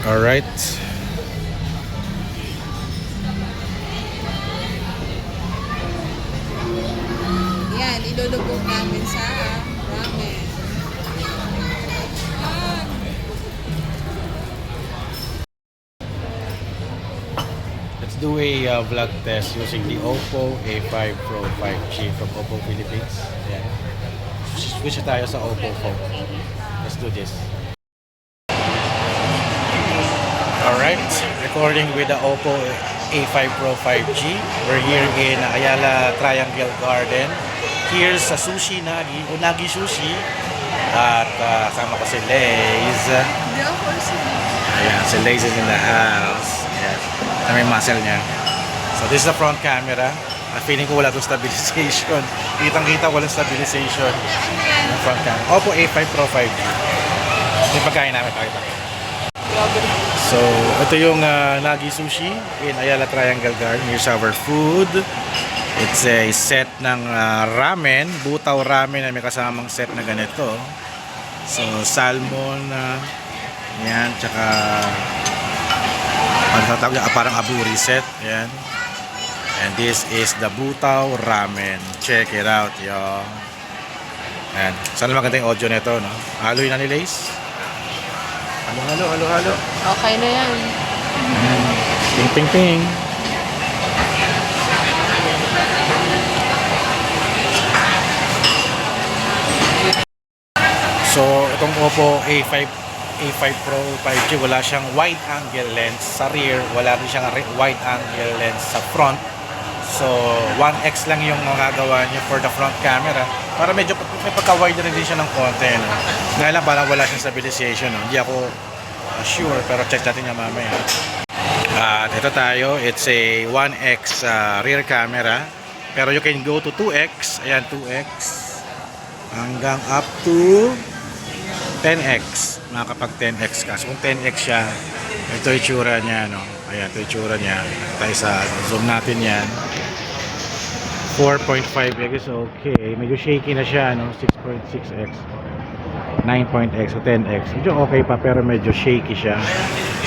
Alright. Yan, ilulubog namin sa ramen. Yan. Let's do a vlog test using the Oppo A5 Pro 5G from Oppo Philippines. Ayan. Switch tayo sa Oppo phone. Let's do this. Alright, recording with the Oppo A5 Pro 5G. We're here in Ayala Triangle Garden. Here's sa Sushi Nagi, Unagi Sushi. At kasama ko si Lays. Ayan, si Lays is in the house. Ayan, may muscle niya. So this is the front camera. Feeling ko wala itong stabilization. Kitang-kita walang stabilization. Yung front camera. Oppo A5 Pro 5G. Yung pagkain namin, pakita ko. So, ito yung Nagi Sushi in Ayala Triangle Garden. Here's our food. It's a set ng ramen, butaw ramen na may kasamang set na ganito. So, salmon, yan, tsaka parang aburi set, yan. And this is the butaw ramen. Check it out, yo. Yan. Sana maganda yung audio nito, no? Haloy na ni Lace. Halo. Okay na yan. Ping, ping, ping. So, itong Oppo A5 Pro 5G, wala siyang wide angle lens sa rear, wala rin siyang wide angle lens sa front. So, 1x lang yung magagawa niya for the front camera. Para medyo may pagka-wide rin din siya ng konti. No? Dahil lang parang wala siyang stabilization. No? Hindi ako sure, pero check natin niya mamaya. At ito tayo, it's a 1x rear camera. Pero you can go to 2x. Ayan, 2x. Hanggang up to 10x. Makakapag 10x ka. So kung 10x siya, ito yung itsura niya. No? Ayan, ito yung itsura niya. Tayo sa zoom natin yan. 4.5x, okay. Medyo shaky na siya, no? 6.6x. 9.x o 10x. Medyo okay pa, pero medyo shaky siya.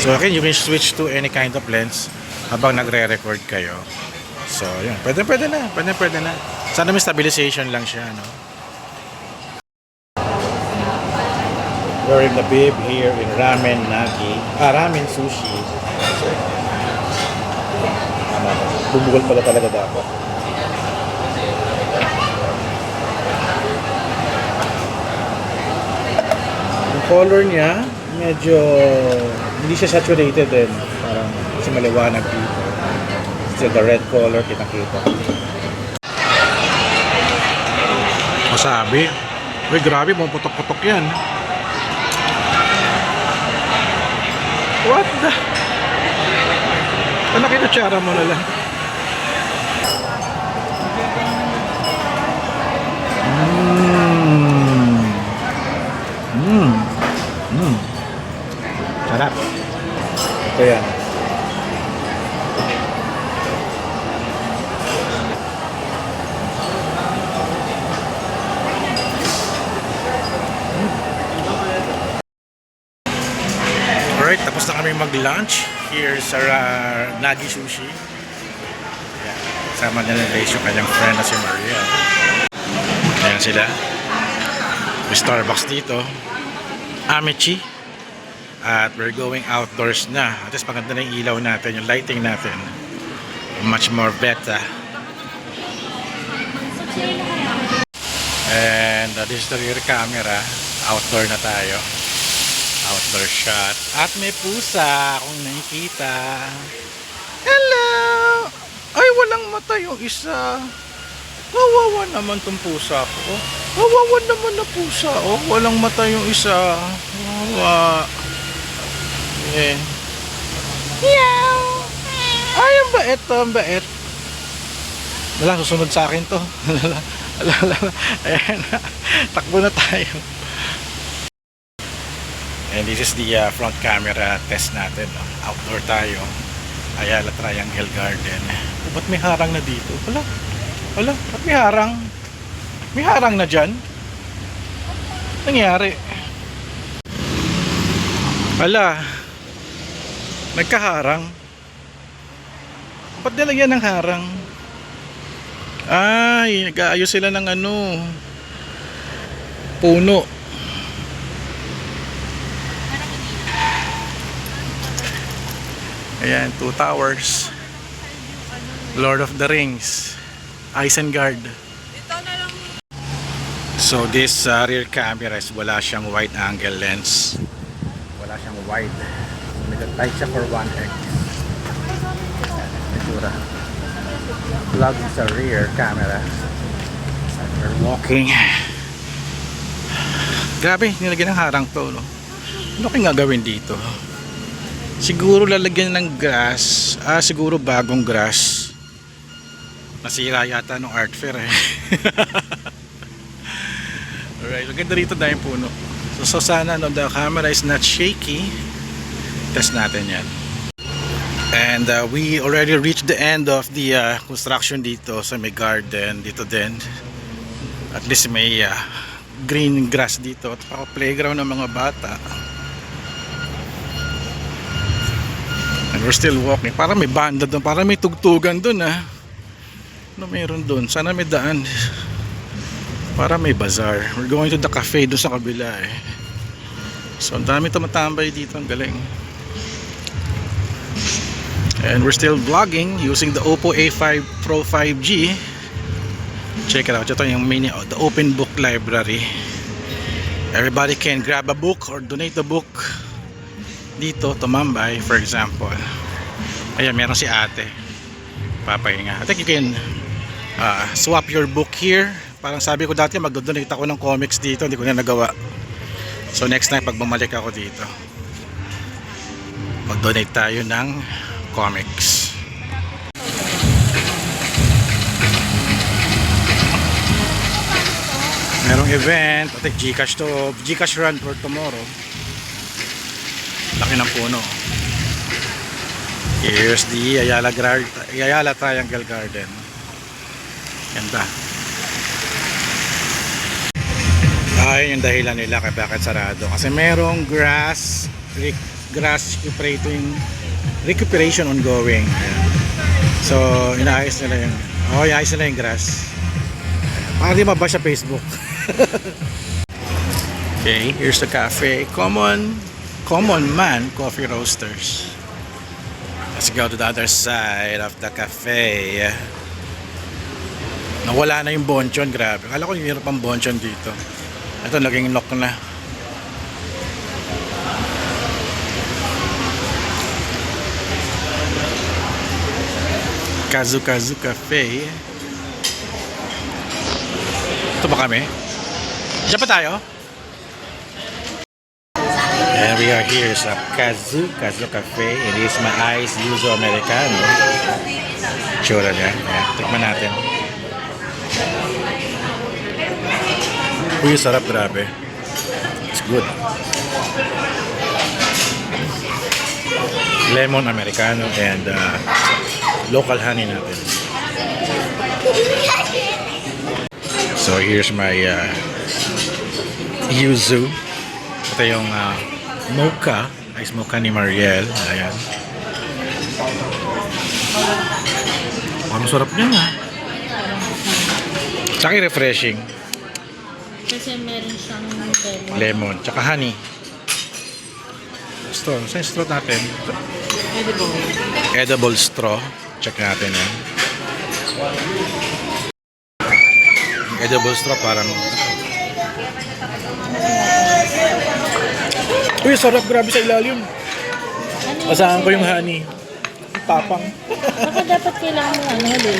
So again, you can switch to any kind of lens habang nagre-record kayo. So, yun. Pwede na. Sana may stabilization lang siya, no? We're in the bib here in Ramen Nagi. Ramen Sushi. Bumukol pala talaga dapat. Yung color niya, medyo hindi siya saturated din. Parang kasi maliwanag dito. Still the red color, kita-kita. Masabi. Uy, grabe, puputok-putok yan. What the? Ano kinutsara mo na lang? Sarap. Ito yan. Alright, tapos na kami mag-lunch here sa Nagi Sushi. Ayan. Kasama niya na yung kanyang friend na si Maria. Ayan sila. May Starbucks dito. Amici. At we're going outdoors na. At least maganda na yung ilaw natin, yung lighting natin. Much more better. And this is the rear camera. Outdoor na tayo. Outdoor shot. At may pusa kung nakikita. Hello! Ay, walang mata yung isa. Kawawa naman tong pusa ko. Kawawa naman na pusa. Oh, walang mata yung isa. Kawawa. Eh. Meow! Ay, ang bait to, ang bait. Wala, susunod sa akin to. Ayan. Takbo na tayo. And this is the front camera test natin. Outdoor tayo. Ayala Triangle Garden. Ba't may harang na dito? Wala, ba't may harang? May harang na dyan? Nangyari? Wala. Nagkaharang. Ba't nilagyan ng harang? Ay, nag-aayos sila ng ano, puno. Ayan, 2 towers. Lord of the Rings, Isengard. So this rear camera is wala siyang wide angle lens. Wala siyang wide. Nag-tight siya for 1x. Itsura. Plug sa rear camera. And we're walking. Grabe, nilagyan ng harang to, no? Ano kayong gagawin dito? Siguro lalagyan ng grass. Siguro bagong grass. Nasira yata nung art fair eh. Alright, maganda rito dahil puno. So sana no, the camera is not shaky. Test natin yan. And we already reached the end of the construction dito sa may garden. Dito din. At least may green grass dito. At playground ng mga bata. And we're still walking. Parang may banda doon. Parang may tugtugan doon Ano meron doon? Sana may daan. Para may bazaar. We're going to the cafe doon sa kabila eh. So ang dami tumatambay dito. Ang galing. And we're still vlogging using the Oppo A5 Pro 5G. Check it out. Ito yung mini, the open book library. Everybody can grab a book or donate a book dito, tumambay for example. Ayan, meron si ate. Papahinga. I think you can swap your book here. Parang sabi ko dati magdodonate ako ng comics dito, hindi ko na nagawa. So next time pag bumalik ako dito, mag-donate tayo ng comics. Merong event, I think Gcash to, Gcash run for tomorrow. Laki ng puno. Here's the Ayala Triangle Garden. Ganda. Ayun yung dahilan nila kaya bakit sarado. Kasi merong grass recuperation ongoing. So, inaayos nila yung inaayos nila yung grass. Para di mabasa sa Facebook. Okay, here's the cafe. Common Man Coffee Roasters. Let's go to the other side of the cafe. Nawala na yung bonchon, grabe. Akala ko yung pang bonchon dito. Ito, naging lock na. Kazu Cafe. Ito ba kami? Diyan pa tayo? And we are here sa Kazu Cafe. It is my ice yuzu americano. Tsura niya. Ayan, tikman natin. Uy, sarap, grabe. It's good. Lemon americano and local honey natin. So here's my yuzu. Ito yung mocha, ice mocha ni Mariel. Ayan. Parang sarap niya Tsaka refreshing. Kasi meron siyang Lemon, tsaka honey. Straw. Saan yung straw natin? Edible straw. Check natin yan. Edible straw parang... Uy, sarap, grabe sa ilalim. Asahan ko yung honey. Tapang. Baka dapat kailangan mo halin.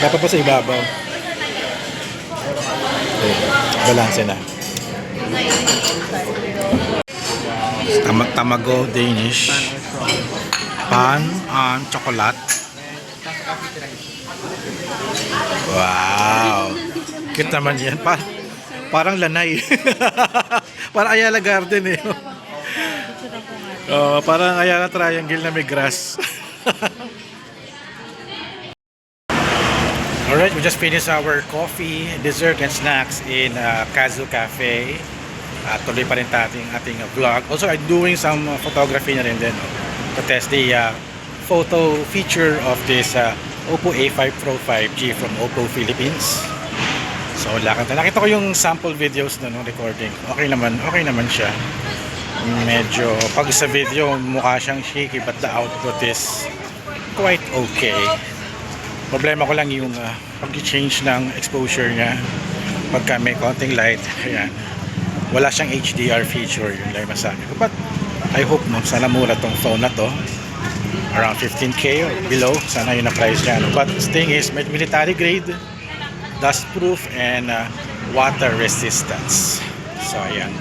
Dapat pa sa ibabaw. Okay, balance na. Tamago Danish. Pan on chocolate. Wow. Cute naman yan. Parang lanay. Parang Ayala Garden eh. Parang Ayala Triangle na may grass. Alright, we just finished our coffee, dessert, and snacks in Kazu Cafe. Tuloy pa rin ating vlog. Also, I'm doing some photography na rin din. to test the photo feature of this Oppo A5 Pro 5G from Oppo Philippines. So nakita ko yung sample videos na recording. Okay naman siya. Medyo pag sa video mukha siyang shaky but the output is quite okay. Problema ko lang yung pag-change ng exposure niya pagka may konting light. Ayan. Wala siyang HDR feature, yun lang masabi ko. But I hope sana mura tong phone na to, around 15k or below, sana yun ang price niya. But the thing is, military grade, dust proof, and water resistance. So ayan.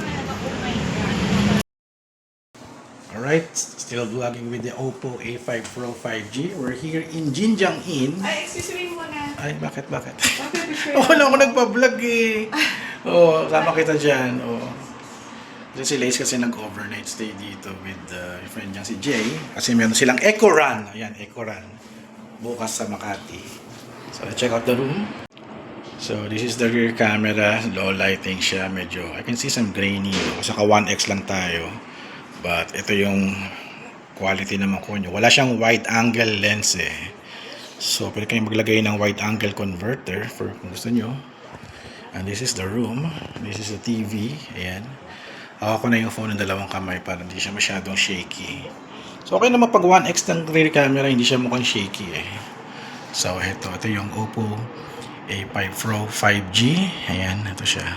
Alright, still vlogging with the Oppo A5 Pro 5G. We're here in Jinjiang-in. Ay, excuse me muna. Ay, bakit? Okay, Oo na ako nagpa-vlog eh. Oo, sama kita dyan. Oo. Kasi si Lace kasi nag-overnight stay dito with your friend niya si Jay. Kasi meron silang Eco Run. Ayan, Eco Run. Bukas sa Makati. So, check out the room. So, this is the rear camera. Low lighting siya. Medyo, I can see some grainy. Saka 1x lang tayo. But, ito yung quality naman ko nyo. Wala siyang wide angle lens eh. So, pwede kayong maglagay ng wide angle converter for kung gusto nyo. And this is the room. This is the TV. Ayan. Hawak ko na yung phone ng dalawang kamay para hindi siya masyadong shaky. So, okay naman pag 1x ng rear camera, hindi siya mukhang shaky eh. So, ito yung Oppo A5 Pro 5G. Ayan, ito siya.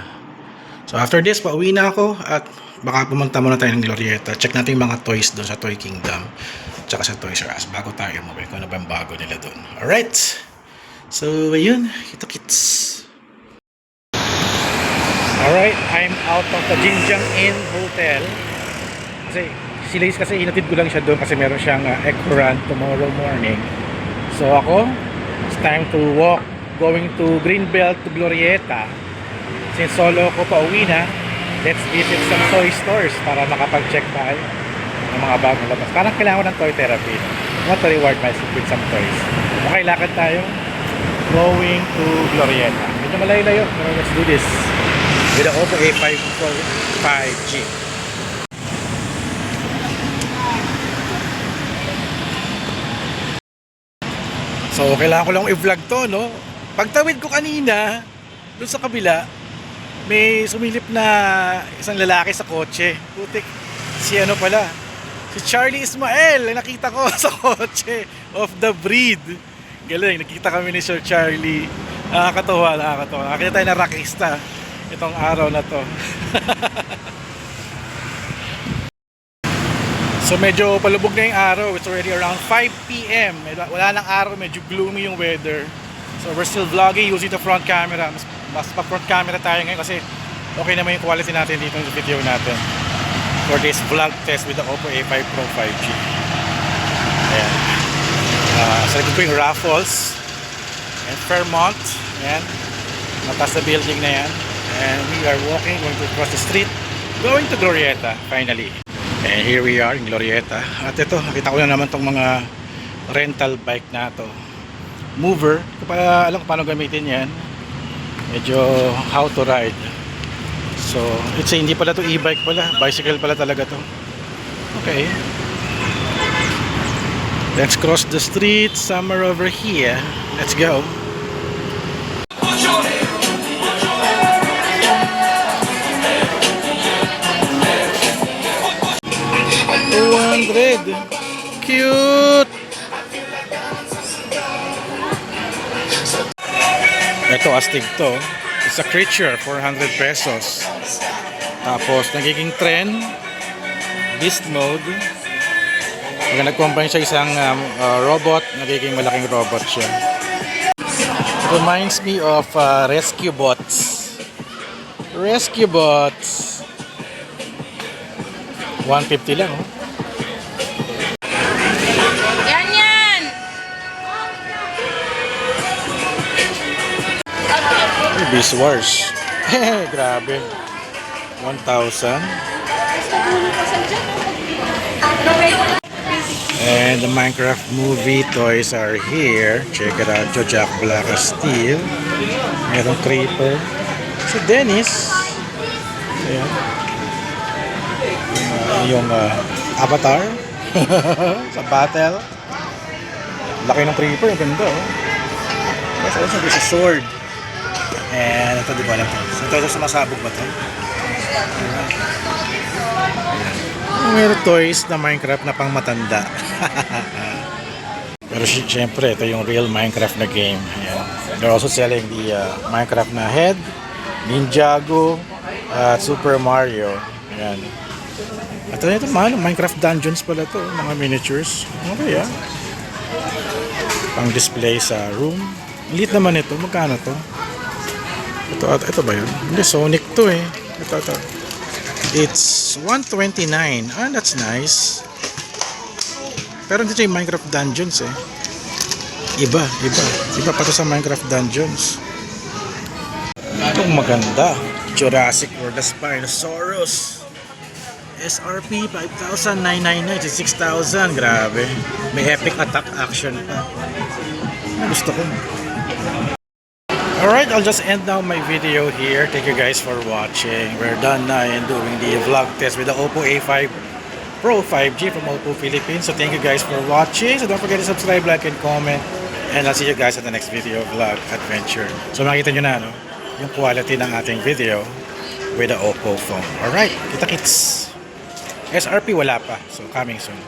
So, after this, pauwi na ako at baka pumunta muna tayo ng Glorieta. Check natin yung mga toys doon sa Toy Kingdom. Tsaka sa Toys R Us. Bago tayo umuwi. Kung ano ba yung bago nila doon. Alright. So, ayun. Kita-kits. Alright. I'm out of the Jinjiang-in Hotel. Kasi, si Lace kasi inatid ko lang siya doon kasi meron siyang Eco Run tomorrow morning. So, ako, it's time to walk going to Greenbelt to Glorieta. Since solo ko pa uwi na, let's visit some toy stores para makapag-check tayo ng mga bagong labas. Parang kailangan ko ng toy therapy. I want to reward myself with some toys. Okay, lakad tayo. Going to Glorieta. Medyo malayo-layo, pero let's do this with the Oppo A5 Pro 5G. So, kailangan ko lang i-vlog to, no? Pagtawid ko kanina, doon sa kabila, may sumilip na isang lalaki sa kotse. Putik, si ano pala? Si Charlie Ismael, nakita ko sa kotse of the breed. Galing, nakita kami ni Sir Charlie. Nakakatawa. Nakakita tayo na rockista itong araw na to. So medyo palubog na yung araw. It's already around 5 p.m. Wala nang araw, medyo gloomy yung weather. So we're still vlogging using the front camera. Mas pa-front camera tayo ngayon kasi okay naman yung quality natin dito sa video natin for this vlog test with the Oppo A5 Pro 5G. Ayan. Sa likod ko yung Raffles and Fairmont. Ayan. Matas na building na yan. And we are walking, going to cross the street, going to Glorieta, finally. And here we are in Glorieta. At ito, nakita ko na naman tong mga rental bike na to. Mover. Hindi ko pa alam kung paano gamitin yan. Medyo how to ride. So, hindi pala to e-bike pala. Bicycle pala talaga to. Okay. Let's cross the street somewhere over here. Let's go. $200. Cute. Ito astig to. It's a creature, 400 pesos. Tapos nagiging trend, beast mode. Pag nag-combine siya isang robot, nagiging malaking robot siya. Reminds me of Rescue Bots. Rescue Bots. 150 lang, oh. Yan! Beast Wars. Grabe. 1,000. And the Minecraft movie toys are here. Check it out. Jack Black Steel. Merong Creeper. Si Dennis. Ayan. Yung Avatar. sa battle. Laki ng creeper, ang ganda oh. That's also there's a sword. And ito di ba alam to? So ito sumasabog ba to? Meron toys na Minecraft na pang matanda. Pero syempre, ito yung real Minecraft na game. Ayan. They're also selling the Minecraft na head, Ninjago, at Super Mario. Ayan. At ito mahal, Minecraft dungeons pala to, mga miniatures. Okay ah. Pang display sa room. Liit naman ito. Magkano to? Ito ba yun? Hindi, Sonic to eh. Ito. It's 129. Ah, that's nice. Pero dito yung Minecraft Dungeons eh. Iba pa to sa Minecraft Dungeons. Itong maganda. Jurassic World the Spinosaurus. SRP 5,999 to 6,000. Grabe. May epic attack action pa. Gusto ko. Alright, I'll just end now my video here. Thank you guys for watching. We're done na in doing the vlog test with the Oppo A5 Pro 5G from Oppo Philippines. So thank you guys for watching. So don't forget to subscribe, like, and comment. And I'll see you guys at the next video vlog adventure. So makita nyo na, no? Yung quality ng ating video with the Oppo phone. Alright, kita-kits. SRP wala pa. So coming soon.